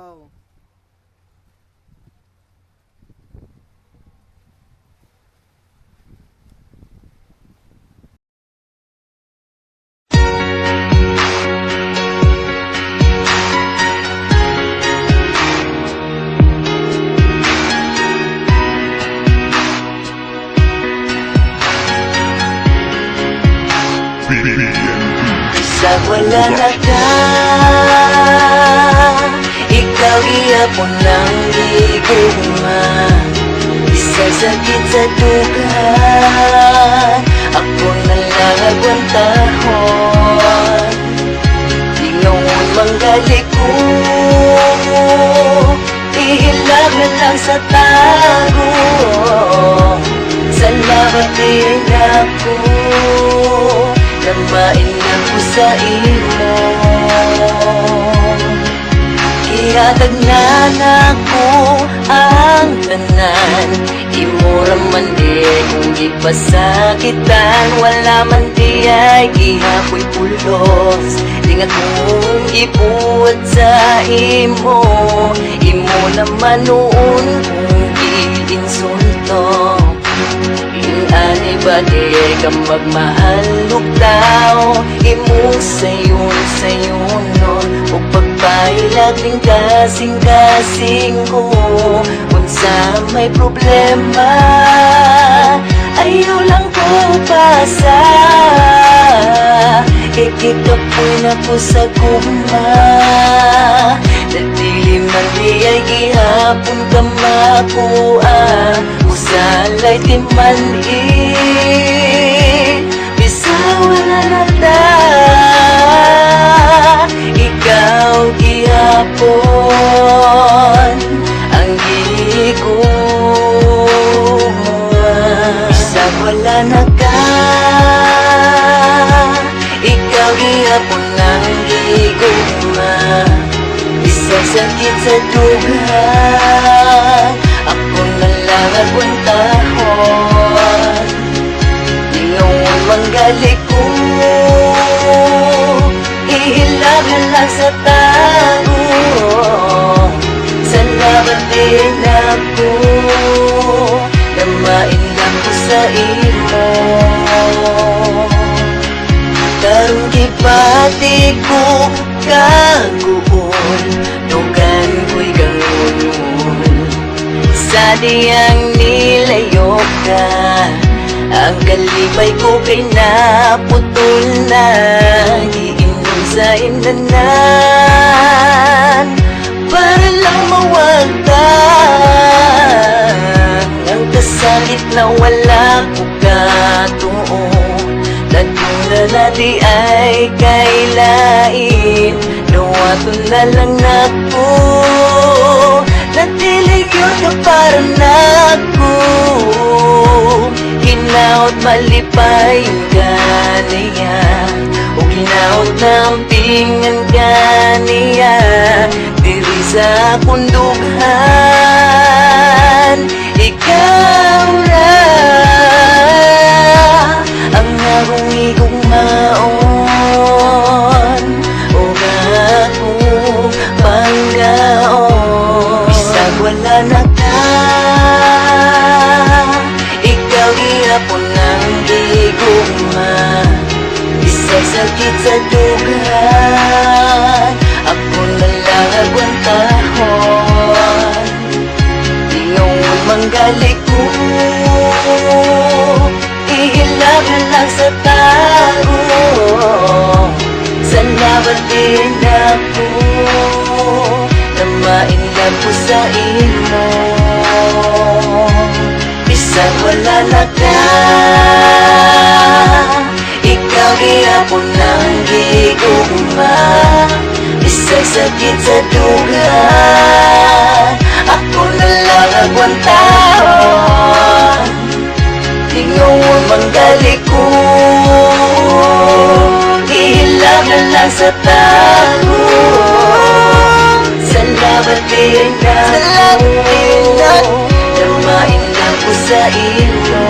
go. Sa wala na ka, ikaw iyapon ng higugma. Isa sakit sa dugan, ako na lang agwantahon. Tingawon manggali ko, ihilagan lang sa tago. Salamat din ako, namain ako sa imo. Ihatagnan ako ang tanan, imo raman di kung ipasakitan. Wala man di ay gihapoy pulos, di nga kung ibuhat sa imo. Imo naman noon kung giinsulto, ani ba di ka magmahal lugtaw. Imo sayon nun, o pagpailag din kasing-kasing ko. Unsa may problema, ayaw lang ko pasa. Ikikapoy na ko sa guma, nadilim man di ay gihapon ka makuha. Usalay di man bisawa na nata, ikaw gihapon ang giguha. Bisag wala na ka, ikaw gihapon ang giguha. Bisag sakit sa dugan, ako na lang agwantahon. Tingawon manggali ko, ihilagan lang sa tago. Salamat din ako, namain lang ko sa imo. Karong gipati ko kaguon, dugan ko'y gangon. Sa diyang nilayo ka, ang kalibay ko kay naputol na. Giinom sa inanan, para lang mawagtan ang kasakit na wala ko katuo. Nagmula na di ay kailain, nawato na lang nako. Natiligyon ka para nako, hinaot malipay yung ganiya, o hinaot ng pingan ganiya. Diri sa kundughan, ikaw ra ang akong igugmaon, o ako panggaon. Bisag wala na ka, ikaw gihapon ang gigugma. Bisag sakit sa dugan, ako na lang agwantahon. Tingawon manggali ko, ihilagan lang sa tago. Salamat din ako, namain lang ko sa imo. Bisag wala na ka, ikaw gihapon ang gigugma. Bisag sakit sa dugan, ako na lang agwantahon. Tingawon manggali ko, ihilagan lang sa tago. Salamat din ako, namain lang ko sa imo.